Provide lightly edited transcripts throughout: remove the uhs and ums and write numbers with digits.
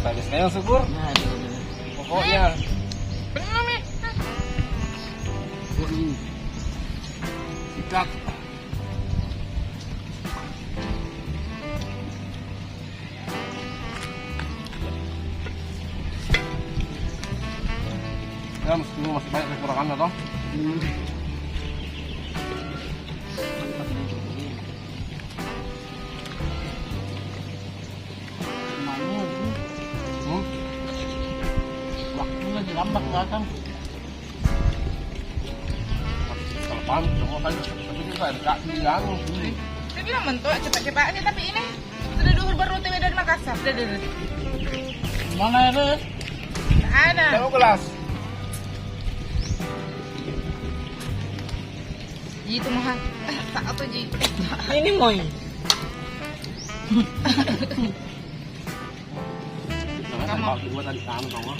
Sadis na yung subur. Nah, ini. Pokoknya. Belum ya? Ini. Sikat. Ya, meskipun masih banyak kekurangan atau Waktu lagi lambat belakang. Kelepan, semua kan tapi kita enggak bilang. Dia bilang mentok cepat-cepat aja tapi ini sudah duhur baru TW dari Makassar. Udah. Mana itu? Nggak ada. Tahu kelas. Ji itu mahal. Tak apa Ji. Ini moy. Karena kalau kedua tadi kamu tahu.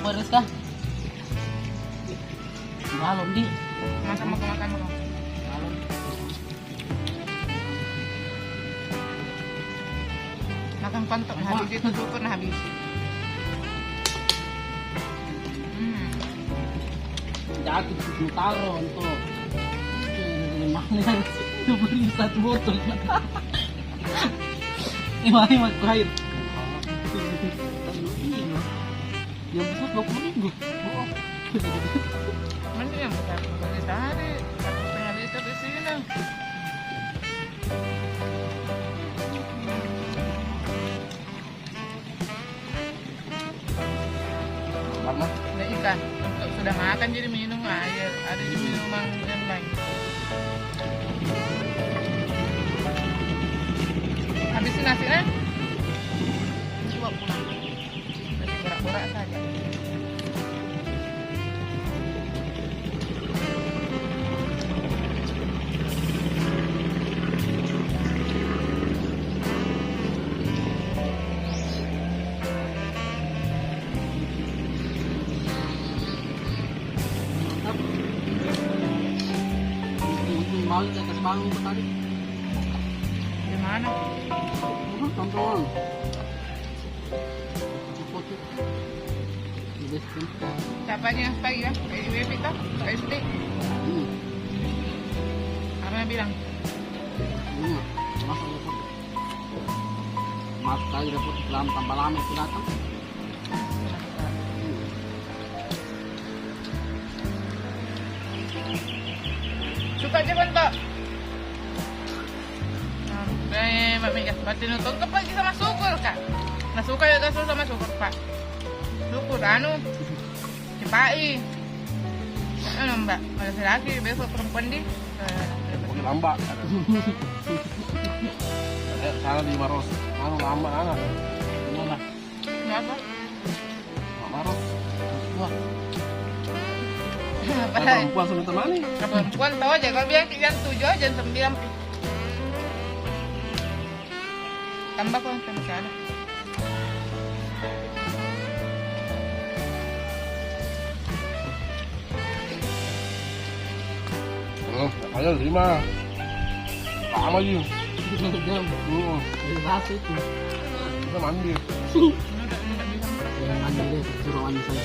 Beres kah? Malam di. Makan. Malam. Makan kontok habis itu syukur nah habis. Jatuh di taruh untuk mana itu beli satu botol. Ini mah air. Yang besar 20.000. Mana yang besar? Dari tadi 1,5 liter di sini. Karena Ada ikan. Untuk sudah makan jadi minum air. Ada di minuman yang lain. Habisin nasinya. Coba pulang. Masih borak-borak saja. Mau di atas bangun tadi. Di mana? Tonton. Foto. Ini Siapanya pagi ya? Kayak WP toh? Kayak SD. Apa yang bilang? Ini masuk repot. Masuk kali repot dalam tambah lama itu datang. Suka aja kan Pak? Sampai Mbak Mega batin nonton lagi sama syukur Kak. Nah suka ya Kak sama syukur Pak. Syukur anu Cipai. Anu Mbak, ada lagi besok perempuan di Oke, lambat. Sana di Maros. Anu lambat anak. Gimana? apa? Maros. Wah, Apa? Perempuan sama teman nih. Perempuan tahu aja kalau bilang jam 7 jam 9. Tambah kok masih ada. Ayo 5. Lama aja. jam. Dari rasa itu. Kita mandi. Enggak bisa. Yang mandi deh, suruh mandi saya.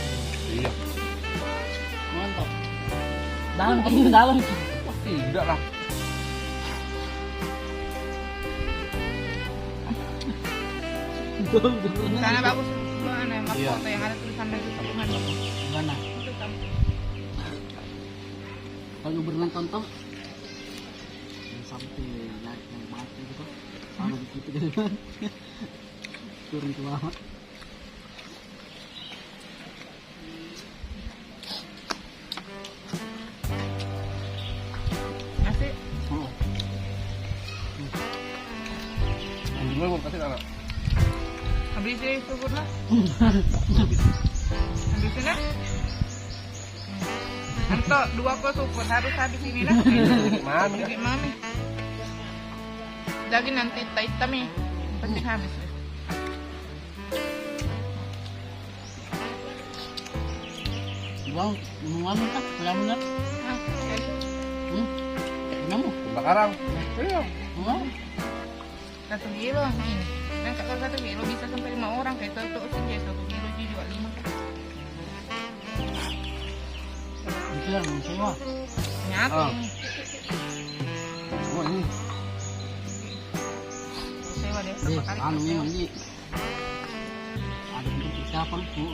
Iya. Mantap. Dalam kayaknya dalam. Wah, tidak lah. Sana bagus. Mana yang Iya. foto yang ada tulisan dari tabungan. Gimana? Itu kan. Kalau berenang contoh yang sampai naik yang mati gitu sama begitu kan turun ke bawah. Nasi Yang dua mau kasih anak. habis deh syukur lah. Habisin ya. Untuk 2 kok syukur harus habis ini lah. Mami. Jadi mami. Lagi nanti hitam nih. Penting habis. Bang, ngomong kan, benar-benar. Nah, jadi Kamu? Bakaran. Iya. Ngomong? 1 kilo ini. Dan kalau 1 kilo bisa sampai 5 orang kayak itu sih ya 1 kilo juga 5 kan. Itu yang sewa. Nyatu. Ah. Oh ini. Sewa deh Deh, berapa kali. anu sewa. memang di ada bentuk siapa lu?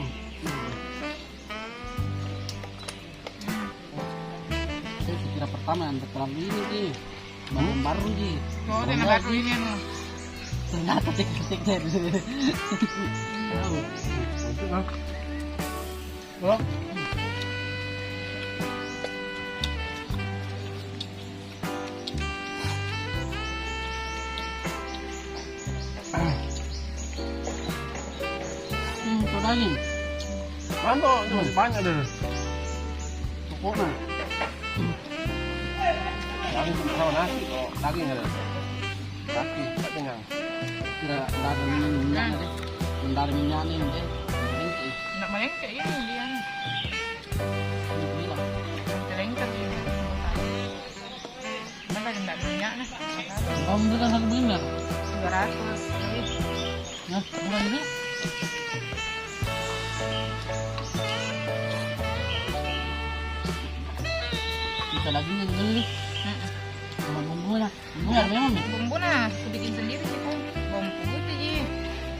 Saya kira pertama yang terlalu ini sih. Bangun baru sih. Oh, dia Enggak nggak sih. ini anu. Ternyata tik-tik deh. Tahu. Itu kan. Oh. Itu daging. Mana itu masih banyak deh. Pokoknya. Daging sama nasi kok. Daging ada. Kaki, tak kenyang. Kira enggak ada minyak deh. Enggak ada minyak nih deh. Nak main kayak ini dia. Bilang. Lengkap dia. Mana ada minyak nah. Kamu belikan satu benar. 200. Nah, bukan ini. Kita dagingnya beli. Sama bumbunya. Bumbunya ada memang nih. Bumbu nah, aku bikin sendiri sih pun. Bawang putih ji,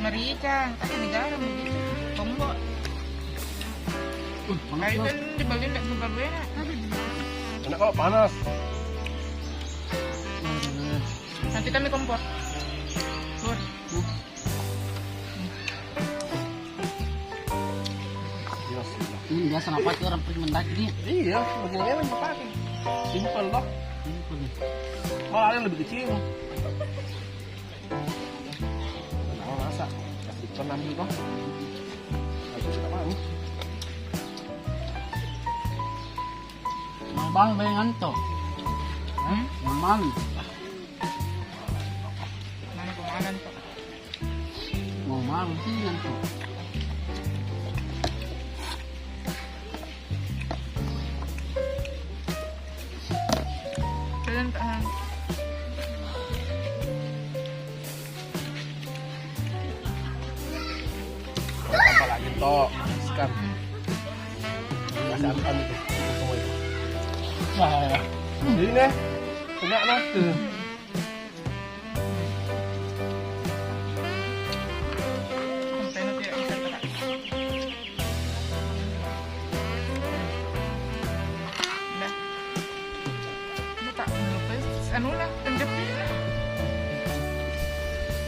merica, kasih garam begitu. Bumbu. Panas Kayak loh. itu dibeli nggak super enak. Enak kalau panas. Nanti kami kompor. Tur. Yes, Ini biasa apa sih orang pergi mendaki nih? iya, begini aja dipakai. Simpel loh. Simpel nih. Kalau ada yang lebih kecil. Mau masak, kasih ikan ambil toh. Aku suka banget. Mau bang bayangan tuh. Memang. Mana kemarin tuh? Mau malu sih ngantuk. Kalian tak. Kalau tambah lagi toh, sekarang. Kasih ambil itu. Itu semua itu. Wah, ya. Jadi nih, enak nah tuh. Sampai nanti tidak bisa terak. Udah. Ini tak lupa. Anu lah, tanggap dia lah.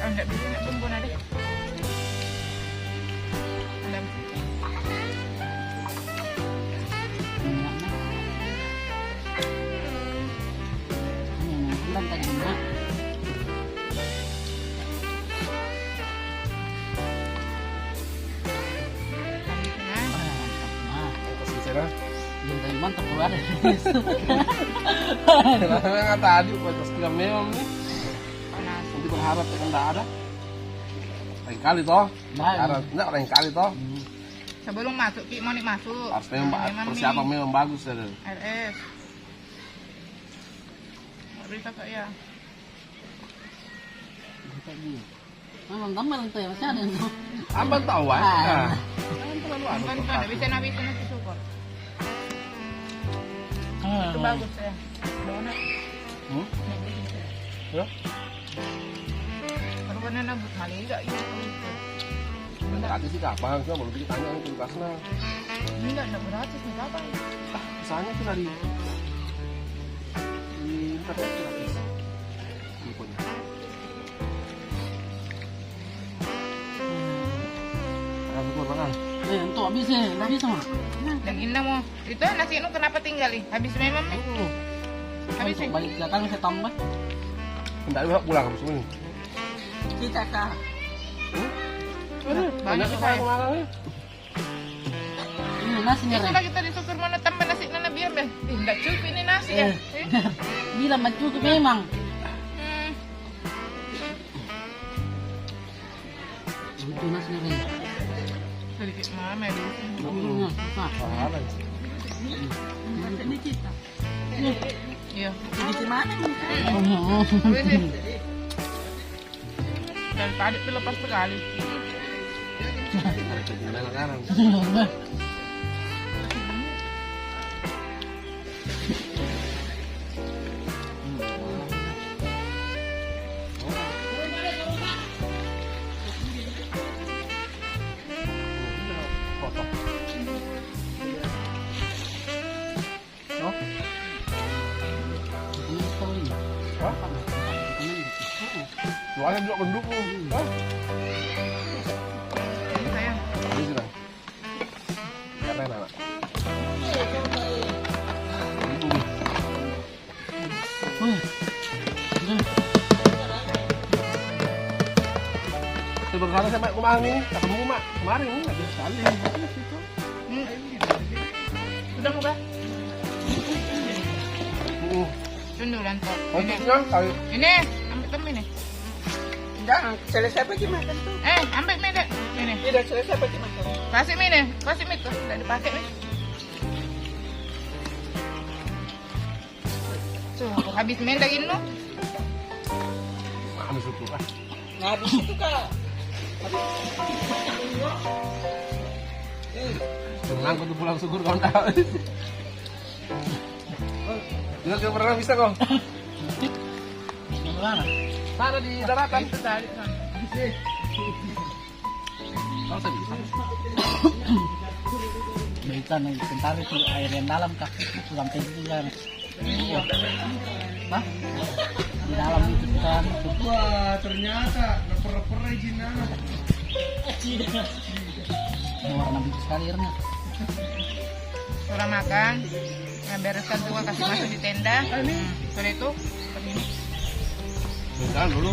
Enggak bisa nak bumbu ada. Ada. Minyaknya. Ini yang bilang tadi minyak. Nah, Nah, Terus di sana. yang tadi mantap keluar. Karena kan tadi pas kita memang nih. panas. Nanti berharap kan enggak ada. Lain kali toh. Nah, Harap enggak lain kali toh. Sebelum masuk, Ki, mau nih masuk. Harus memang persiapan memang bagus ya. RS. Berita kak ya. Memang tambah itu ya, masih ada yang mau. Abang tahu kan? Ah. Nah. Jangan terlalu anu. Kan kan bisa nabisin nasi syukur. Itu bagus ya. Donat. Hmm? Ya. Kalau benar nabut maliga ya. Tadi sih kapan? Saya baru bikin tanya nih kulkasnya. Enggak gratis nih kapan? Ah, misalnya tuh dari di internet gratis. Infonya. Makan syukur makan. Untuk habis ya, habis sama. Dan indah mau. Itu nasi itu kenapa tinggal nih? Habis memang nih. Habis Untuk nih. balik datang saya tambah. Hendak juga pulang habis ini. Kita kah? Banyak Banyak kita ya. kemana nih? Ini nasi nih. Itulah kita di syukur mana tambah nasi nana biar deh. Enggak cukup ini nasi ya. Bila cukup memang. Hmm. Itu nasi nih. Sedikit mama ya. Mahal aja. Ini kita. Iya. Di mana? Habis sih. Dari tadi tuh lepas sekali. Ada kejadian sekarang. Kotor. Oh, hah? Jualnya juga mendukung. Hah? Ini sayang. Ini sih, Bang. Karena enak. Sebenarnya saya mak kemarin ini, ketemu mak kemarin ini nggak bisa sekali. Sudah mau, Bah? Uh, Cundulan kok. Ini. Maksudnya kayak Ini, ambil temen ini. Jangan, selesai pergi makan tuh. Ambil mie deh. Ini. Tidak selesai pergi makan. Kasih mie nih. Kasih mie tuh. Udah dipakai nih. Tuh, aku habis mie lagi lu. makan syukur lah. Nah, di situ kak. Senang aku tuh pulang syukur kawan tahu. Juga ke pernah bisa kok. Mana? Sana di daratan. Itu tadi. Kalau saya bisa. Berikan sebentar itu air yang dalam kak itu sampai itu kan. Iya. Hah? Di dalam itu kan. Wah ternyata leper-leper izin Warna biru sekali airnya. Sudah makan. Nah, bereskan juga kasih masuk di tenda. Setelah itu, ini. Bentar dulu.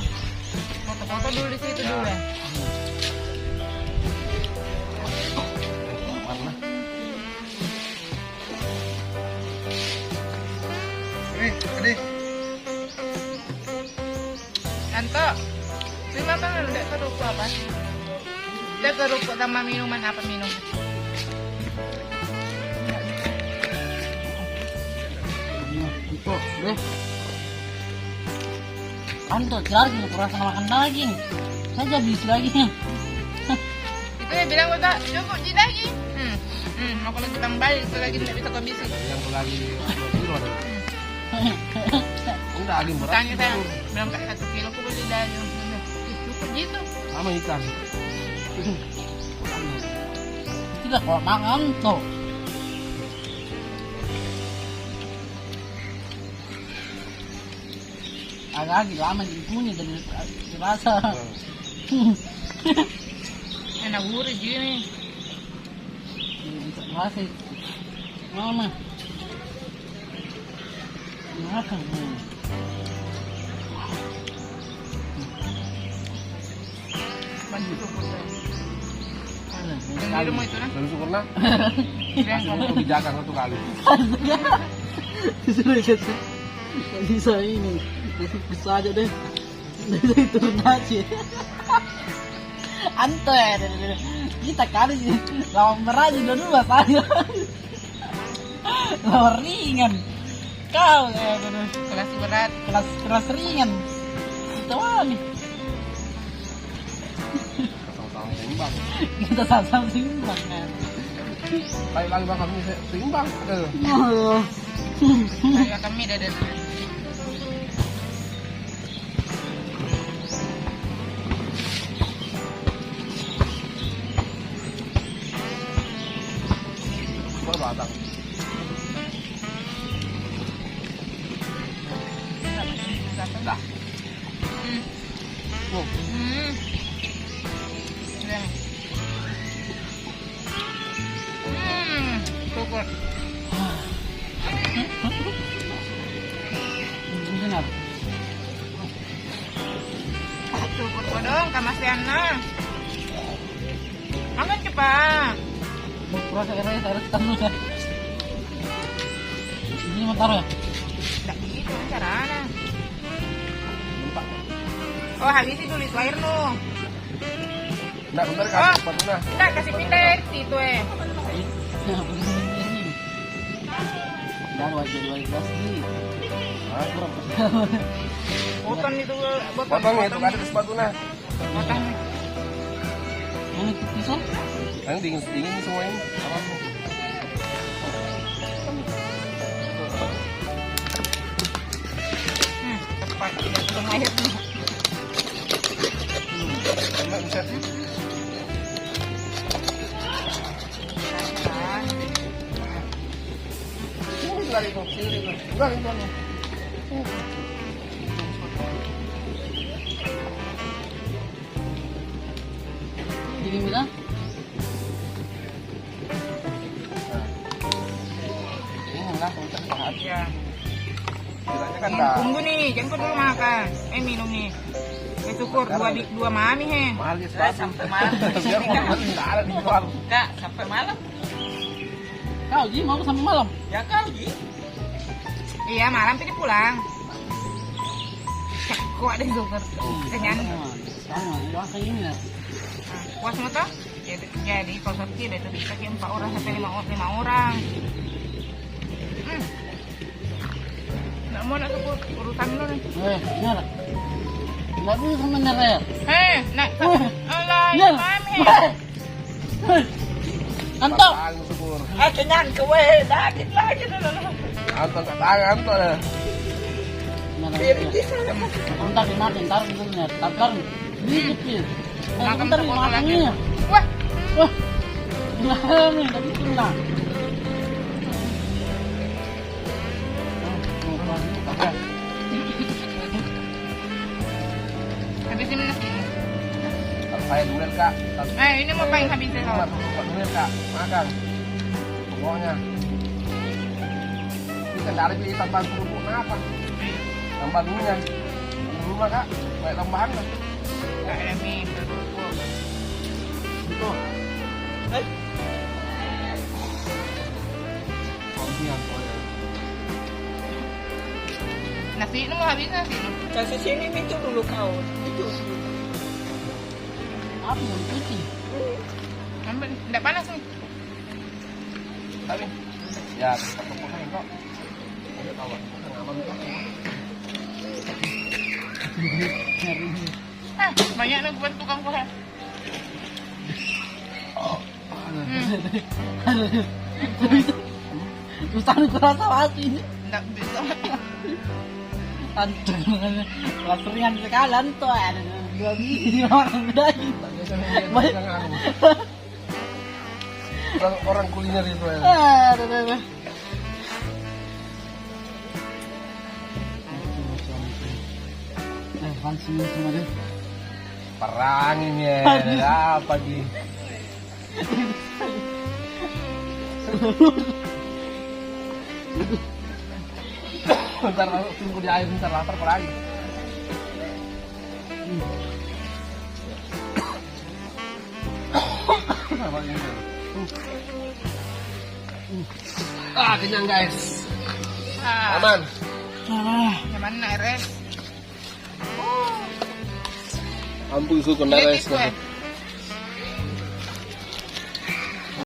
Foto-foto dulu di situ dulu ya. Warna. Ini. Tanto, terima kasih udah ke ruko apa? Udah ke ruko sama minuman apa minum? Itu, deh. Anto, lagi kurasa makan daging. Saya habis lagi. Itu ya bilang udah cukup di daging. Mau kalau kita balik itu lagi tidak bisa kondisi. Yang lagi 2 kilo ada. Enggak lagi berat. Tanya saya, bilang kayak 1 kilo aku beli daging. Cukup gitu. Sama ikan. Tidak kalau makan tuh. Agak lama dipunya dan dirasa. Enak gurih gini. Dirasa. Mama. Makan. Bantu cukup. Yang Sekali. di rumah itu nah. Dan syukurnya Bilang kasih kamu. untuk dijaga 1 kali. Sudah kasi. Bisa ini. Bisa aja deh. Dari turun aja. Anto ya. Kita kali lawan berat juga dulu saya. Lawan ringan. Kau ya Kelas berat. kelas ringan. Kita wani. Sama-sama seimbang. Kita sama-sama seimbang kan. Kali bakal seimbang. Oh. Kayak kami dari Gua batang. Dah. Oh, Syukur. Dengar. Syukur ko dong, kamasian na. Angan ka pa. Proses air tamu ya. Ini motor ya. Tidak gitu caranya. lupa. Oh, habisin dulu itu air lu. Nggak, bentar kasih sepatunya. Tidak, kasih pindah air situ eh. Dan wajib pasti. Hah? Botol itu botol. Potong itu kan ada sepatunya. Potong nih. Mana pisau? Yang dingin semua ini. Tepat. Tidak belum air nih. Enak bisa. Dingin bisa? Dingin lah kalau kita sehat. Ya. Kiranya kan dah Tunggu nih, jangan dulu makan. Minum nih. Syukur dua mami he. mahal ya Sampai malam. Biar mau tidak ada dijual. Kak, sampai malam. Kau Ji mau sampai malam? Ya kau, Ji. Iya malam tadi pulang. Kok ada syukur. Kenyang. Sama, doang kayak ini lah. Puas mau toh? Jadi kalau seperti itu bisa ke 4 orang sampai 5 orang. Nggak mau nak sebut urusan lu nih. Nyala. Nggak bisa menyerah. Nak. Alah, Nyala. mami. Anto. Tangan syukur. Ah, kenyang kowe. Daging lagi. Anton tak tangan Anton ya. Piring di sana. Ntar dimakan, ntar benernya. Ntar sedikit sih. Makan Ntar sepotong dimakan lagi. ini. Wah, Wah. Nah, nih, tapi kena. habisin nasi. Kalau saya duel kak. Ini mau paling habisin Kalau kau. buat duel kak, makan. Pokoknya. Kita dari beli tambahan kerupuk apa? Tambahan minyak. Rumah kak, kayak tambahan lah. Nggak ada mie, berkumpul. Itu. Eh, Kompian pokoknya. Nasi ini mau habis nasi ini. kasih sini itu dulu kau. Itu. Apa yang cuci? Ambil, tidak panas nih. Tapi, ya tetap pokoknya kok. Ada kawan, aman kok. Banyak nih buat tukang kue. Susah nih kurasa hati. Tidak bisa. Anto, kelas ringan sekali Anto. Dua biji orang daging. Baik. Orang kuliner itu ya. Langsung semua deh. Perang ini ya. Apa di? Bentar tunggu di air bentar lapar lagi. Apa ini? Kenyang guys. Aman. Nyaman nak res. Ampun suku Lihat nares. itu